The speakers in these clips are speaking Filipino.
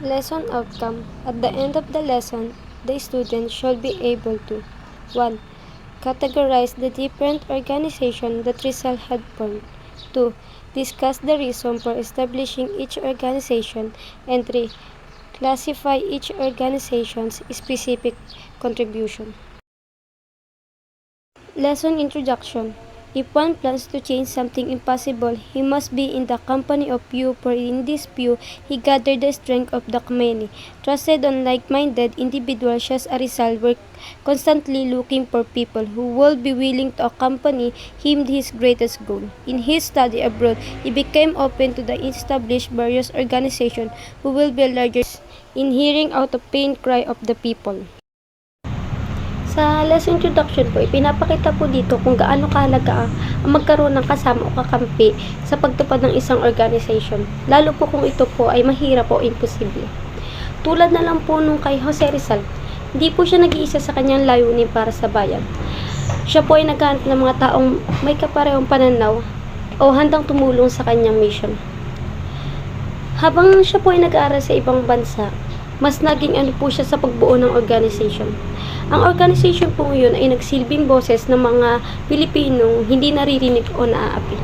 Lesson outcome. At the end of the lesson, the student should be able to 1. Categorize the different organizations that result had formed. 2. Discuss the reason for establishing each organization. And 3. Classify each organization's specific contribution. Lesson Introduction. If one plans to change something impossible, he must be in the company of few, for in this few he gathered the strength of the many. Trusted on like-minded individuals as a result were constantly looking for people who would be willing to accompany him his greatest goal. In his study abroad, he became open to the established various organizations who will be larger in hearing out the pain cry of the people. Sa lesson introduction po, ipinapakita po dito kung gaano kahalaga ang magkaroon ng kasama o kakampi sa pagtupad ng isang organization, lalo po kung ito po ay mahirap o imposible. Tulad na lang po nung kay Jose Rizal, hindi po siya nag-iisa sa kanyang layunin para sa bayan. Siya po ay naghahanap ng mga taong may kaparehong pananaw o handang tumulong sa kanyang mission. Habang siya po ay nag-aaral sa ibang bansa, mas naging ano po siya sa pagbuo ng organization. Ang organization po ngayon ay nagsilbing boses ng mga Pilipinong hindi naririnig o naaapi.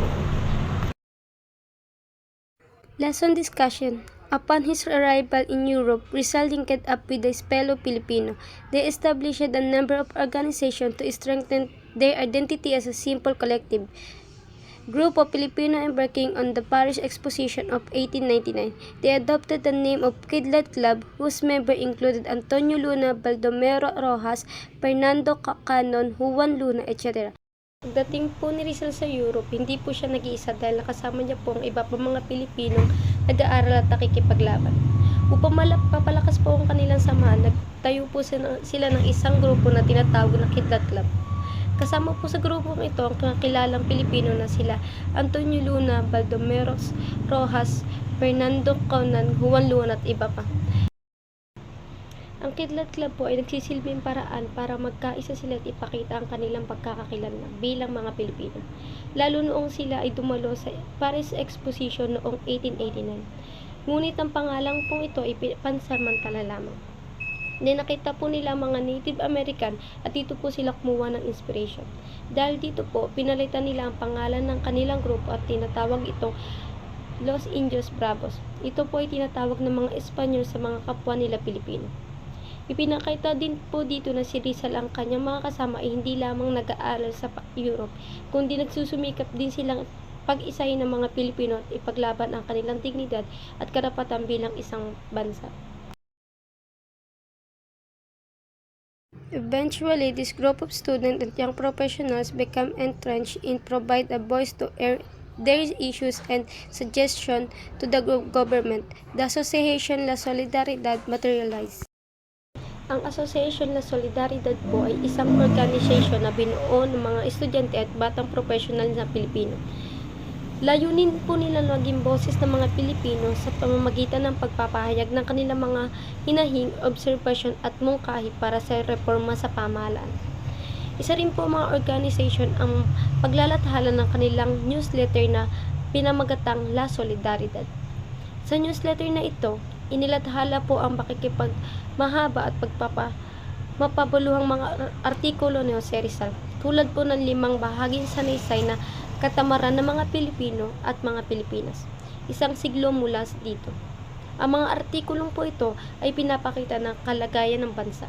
Lesson discussion. Upon his arrival in Europe, Rizal linked up with his fellow Filipino. They established a number of organizations to strengthen their identity as a simple collective group of Filipino embarking on the Paris Exposition of 1899. They adopted the name of Kidlat Club, whose members included Antonio Luna, Baldomero Rojas, Fernando Canon, Juan Luna, etc. Pagdating po ni Rizal sa Europe, hindi po siya nag-iisa dahil nakasama niya po ang iba pa mga Pilipinong nag-aaral at nakikipaglaban. Upang mapalakas po ang kanilang samahan, nagtayo po sila ng isang grupo na tinatawag na Kidlat Club. Kasama po sa grupong ito ang kilalang Pilipino na sila Antonio Luna, Baldomero Rojas, Fernando Canon, Juan Luna at iba pa. Ang Kidlat Club po ay nagsisilbing paraan para magkaisa sila at ipakita ang kanilang pagkakakilanlan bilang mga Pilipino. Lalo noong sila ay dumalo sa Paris Exposition noong 1889. Ngunit ang pangalan pong ito ay pansamantala lamang. Nakita po nila mga Native American at dito po sila kumuha ng inspiration. Dahil dito po, pinalitan nila ang pangalan ng kanilang grupo at tinatawag itong Los Indios Bravos. Ito po ay tinatawag ng mga Espanyol sa mga kapwa nila Pilipino. Ipinakita din po dito na si Rizal ang kanyang mga kasama ay hindi lamang nag-aaral sa Europe, kundi nagsusumikap din silang pag-isahin ng mga Pilipino at ipaglaban ang kanilang dignidad at karapatan bilang isang bansa. Eventually, this group of students and young professionals become entrenched in provide a voice to air their issues and suggestions to the government. The Association La Solidaridad materialized. Ang Association La Solidaridad po ay isang organization na binuo ng mga estudyante at batang professional na Pilipino. Layunin po nila maging boses ng mga Pilipino sa pamamagitan ng pagpapahayag ng kanilang mga hinahing, observation at mungkahi para sa reforma sa pamahalaan. Isa rin po mga organization ang paglalathala ng kanilang newsletter na pinamagatang La Solidaridad. Sa newsletter na ito, inilathala po ang pakikipagmahaba at mapabuluhang mga artikulo ni Jose Rizal, tulad po ng 5 bahaging sanaysay na katamaran ng mga Pilipino at mga Pilipinas, isang siglo mula dito. Ang mga artikulong po ito ay pinapakita ng kalagayan ng bansa.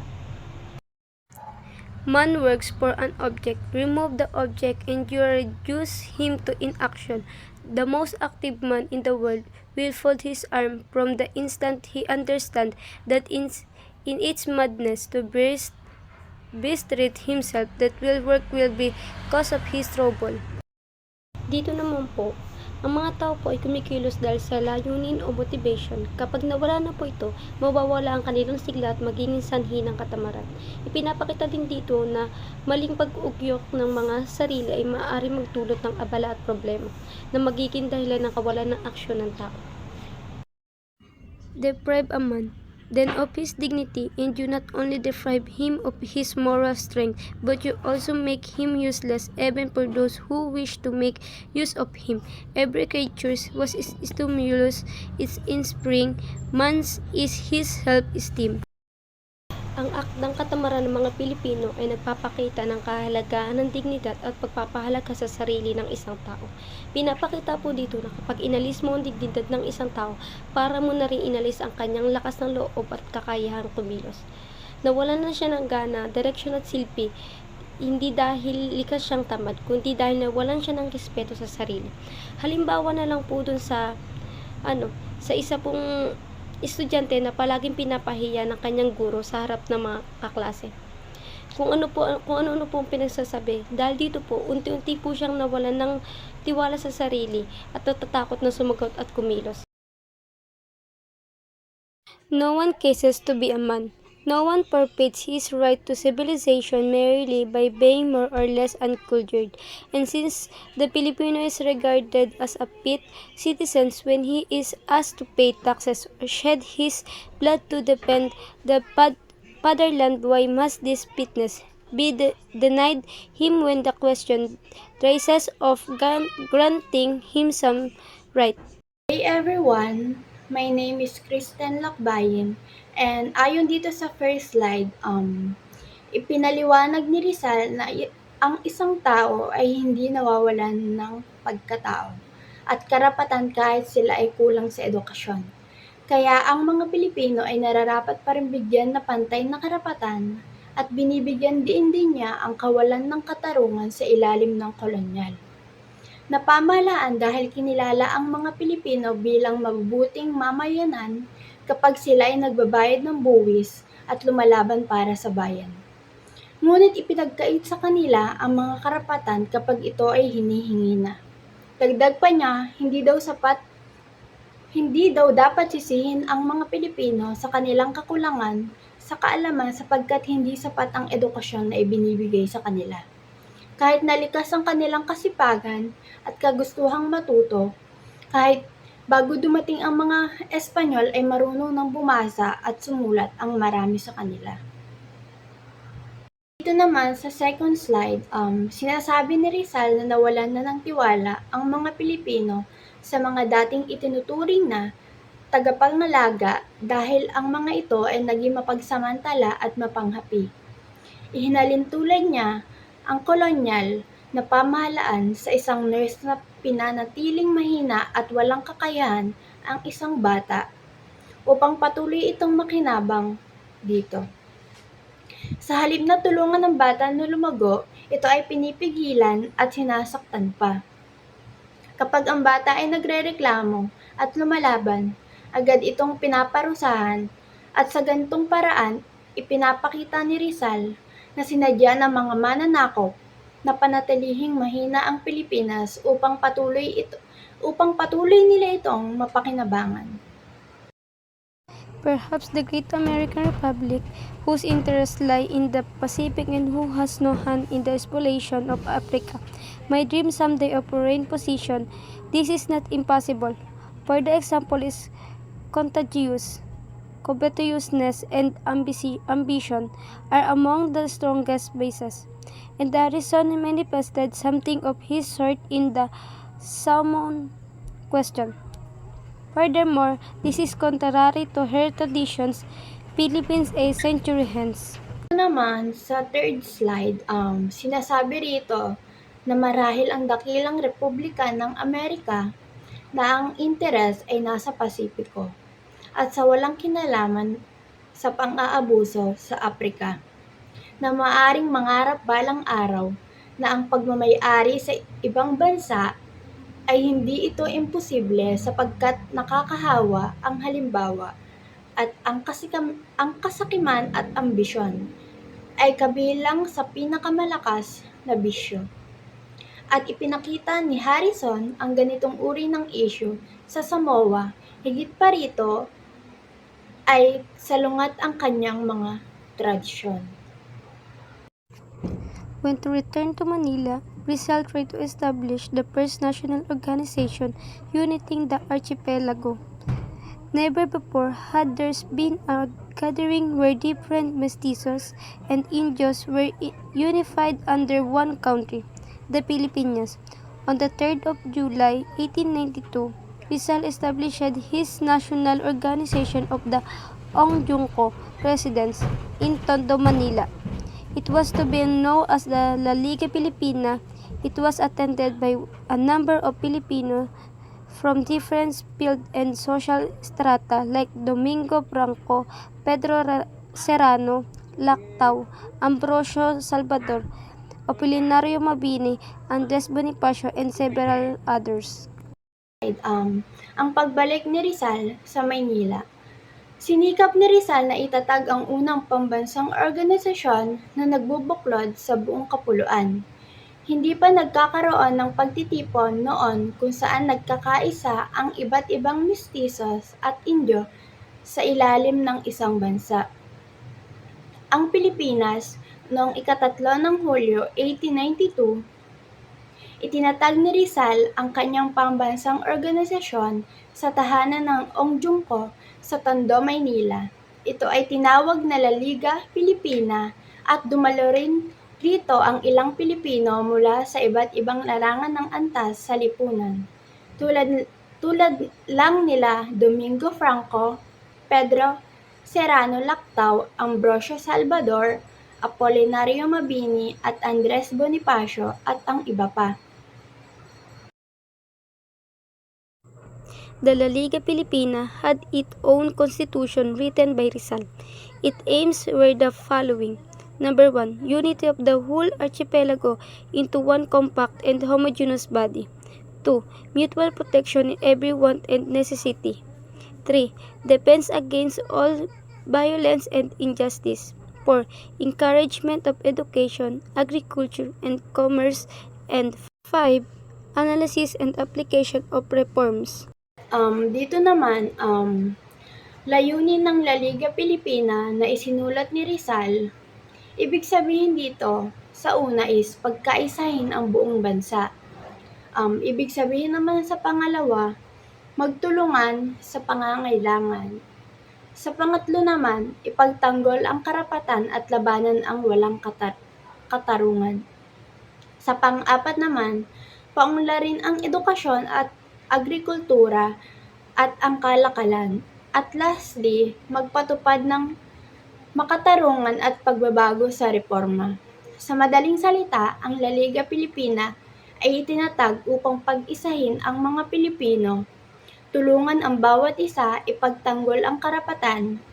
Man works for an object, remove the object and you reduce him to inaction. The most active man in the world will fold his arm from the instant he understands that in its madness to bestreat himself, that will work will be cause of his trouble. Dito naman po, ang mga tao po ay kumikilos dahil sa layunin o motivation. Kapag nawala na po ito, mawawala ang kanilang sigla at magiging sanhi ng katamaran. Ipinapakita din dito na maling pag-ugyok ng mga sarili ay maaari magdulot ng abala at problema na magiging dahilan ng kawalan ng aksyon ng tao. Deprive a man. then of his dignity, and you not only deprive him of his moral strength, but you also make him useless even for those who wish to make use of him. Every creature was his stimulus, its inspring, man's is his self-esteem. Ang akdang katamaran ng mga Pilipino ay nagpapakita ng kahalagahan ng dignidad at pagpapahalaga sa sarili ng isang tao. Pinapakita po dito na kapag inalis mo ang dignidad ng isang tao, para mo na rin inalis ang kanyang lakas ng loob at kakayahang kumilos. Nawalan na siya ng gana, direksyon at silbi, hindi dahil likas siyang tamad, kundi dahil nawalan siya ng respeto sa sarili. Halimbawa na lang po dun sa isa pong estudyante na palaging pinapahiya ng kanyang guro sa harap ng mga kaklase. Kung ano po ang pinagsasabi. Dahil dito po, unti-unti po siyang nawalan ng tiwala sa sarili at natatakot na sumagot at kumilos. No one cases to be a man. No one forfeits his right to civilization merely by being more or less uncultured. And since the Filipino is regarded as a fit citizen when he is asked to pay taxes or shed his blood to defend the fatherland, why must this fitness be denied him when the question rises of granting him some right? Hey everyone, my name is Kristen Lakbayin, and ayon dito sa first slide, ipinaliwanag ni Rizal na ang isang tao ay hindi nawawalan ng pagkatao at karapatan kahit sila ay kulang sa edukasyon. Kaya ang mga Pilipino ay nararapat pa rin bigyan na pantay na karapatan at binibigyan din niya ang kawalan ng katarungan sa ilalim ng kolonyal na pamahalaan dahil kinilala ang mga Pilipino bilang mabubuting mamayanan kapag sila ay nagbabayad ng buwis at lumalaban para sa bayan. Ngunit ipinagkait sa kanila ang mga karapatan kapag ito ay hinihingi na. Dagdag pa niya, hindi daw dapat sisihin ang mga Pilipino sa kanilang kakulangan sa kaalaman sapagkat hindi sapat ang edukasyon na ibinibigay sa kanila. Kahit nalikas ang kanilang kasipagan at kagustuhang matuto, kahit bago dumating ang mga Espanyol ay marunong nang bumasa at sumulat ang marami sa kanila. Dito naman sa second slide, sinasabi ni Rizal na nawalan na ng tiwala ang mga Pilipino sa mga dating itinuturing na tagapangalaga dahil ang mga ito ay naging mapagsamantala at mapanghapi. Ihinalintulad niya ang kolonyal na pamahalaan sa isang nurse na pinanatiling mahina at walang kakayahan ang isang bata upang patuloy itong makinabang dito. Sa halip na tulungan ng bata na lumago, ito ay pinipigilan at sinasaktan pa. Kapag ang bata ay nagrereklamo at lumalaban, agad itong pinaparusahan at sa gantong paraan, ipinapakita ni Rizal na sinadya ng mga mananakop na panatilihing mahina ang Pilipinas upang patuloy nila itong mapakinabangan. Perhaps the great American Republic, whose interests lie in the Pacific and who has no hand in the spoliation of Africa, may dream someday of a foreign position. This is not impossible, for the example is contagious. Covetousness and ambition are among the strongest bases, and Harrison manifested something of his sort in the Salmon question. Furthermore, this is contrary to her traditions, Philippines a century hence. Naman sa third slide, sinasabi rito na marahil ang dakilang Republika ng Amerika na ang interes ay nasa Pasipiko at sa walang kinalaman sa pang-aabuso sa Afrika, na maaaring mangarap balang araw na ang pagmamay-ari sa ibang bansa ay hindi ito imposible sapagkat nakakahawa ang halimbawa at ang kasakiman at ambisyon ay kabilang sa pinakamalakas na bisyo. At ipinakita ni Harrison ang ganitong uri ng issue sa Samoa, higit pa rito ay salungat ang kanyang mga tradisyon. When to return to Manila, Rizal tried to establish the first national organization uniting the archipelago. Never before had there been a gathering where different mestizos and Indios were unified under one country, the Pilipinas. On the 3rd of July 1892, Rizal established his national organization of the Ongjungko Residents in Tondo, Manila. It was to be known as the La Liga Pilipina. It was attended by a number of Filipinos from different field and social strata like Domingo Franco, Pedro Serrano, Lactau, Ambrosio Salvador, Apolinario Mabini, Andres Bonifacio, and several others. Ang pagbalik ni Rizal sa Maynila. Sinikap ni Rizal na itatag ang unang pambansang organisasyon na nagbubuklod sa buong kapuluan. Hindi pa nagkakaroon ng pagtitipon noon kung saan nagkakaisa ang iba't ibang mestizos at Indio sa ilalim ng isang bansa. Ang Pilipinas, noong ika-3 ng Hulyo 1892, itinatag ni Rizal ang kanyang pambansang organisasyon sa tahanan ng Ongjungko sa Tondo, Maynila. Ito ay tinawag na La Liga Pilipina at dumalo rin rito ang ilang Pilipino mula sa iba't ibang larangan ng antas sa lipunan. Tulad lang nila Domingo Franco, Pedro Serrano Lactau, Ambrosio Salvador, Apolinario Mabini at Andres Bonifacio at ang iba pa. The La Liga Pilipina had its own constitution written by Rizal. Its aims were the following. Number 1. Unity of the whole archipelago into one compact and homogeneous body. 2. Mutual protection in every want and necessity. 3. Defense against all violence and injustice. 4. Encouragement of education, agriculture, and commerce. And 5. Analysis and application of reforms. Dito naman, layunin ng La Liga Pilipina na isinulat ni Rizal. Ibig sabihin dito, sa una is pagkaisahin ang buong bansa. Ibig sabihin naman sa pangalawa, magtulungan sa pangangailangan. Sa pangatlo naman, ipagtanggol ang karapatan at labanan ang walang katarungan. Sa pang-apat naman, paunlarin ang edukasyon at agrikultura at ang kalakalan. At lastly, magpatupad ng makatarungan at pagbabago sa reforma. Sa madaling salita, ang La Liga Pilipina ay itinatag upang pag-isahin ang mga Pilipino, tulungan ang bawat isa ipagtanggol ang karapatan,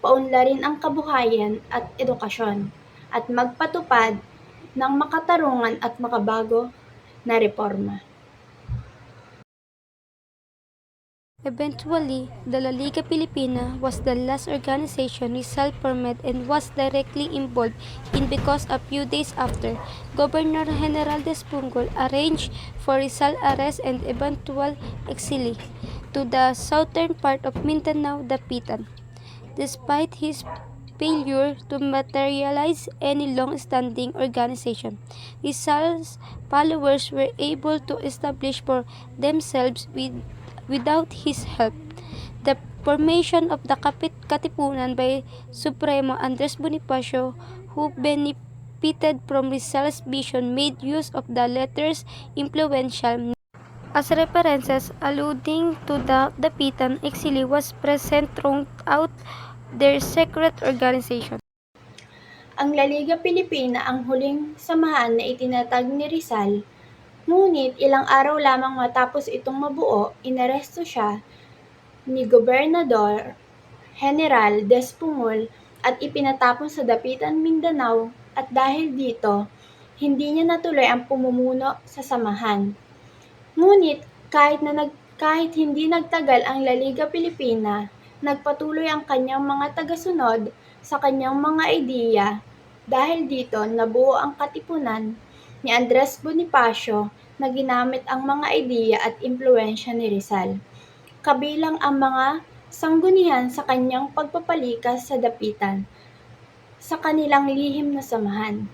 paunlarin ang kabuhayan at edukasyon, at magpatupad ng makatarungan at makabago na reforma. Eventually, the La Liga Pilipina was the last organization Rizal formed and was directly involved in because a few days after, Governor General Despungol arranged for Rizal arrest and eventual exile to the southern part of Mindanao, Dapitan. Despite his failure to materialize any long-standing organization, Rizal's followers were able to establish for themselves without his help, the formation of the Katipunan by Supremo Andres Bonifacio, who benefited from Rizal's vision, made use of the letters influential as references alluding to the Dapitan exile was present throughout their secret organization. Ang La Liga Pilipina ang huling samahan na itinatag ni Rizal. Ngunit ilang araw lamang matapos itong mabuo, inaresto siya ni Gobernador General Despungol at ipinatapon sa Dapitan, Mindanao, at dahil dito, hindi niya natuloy ang pumumuno sa samahan. Ngunit kahit hindi nagtagal ang La Liga Pilipina, nagpatuloy ang kanyang mga tagasunod sa kanyang mga ideya. Dahil dito, nabuo ang Katipunan ni Andres Bonifacio na ginamit ang mga ideya at impluwensya ni Rizal, kabilang ang mga sanggunian sa kanyang pagpapalikas sa Dapitan, sa kanilang lihim na samahan.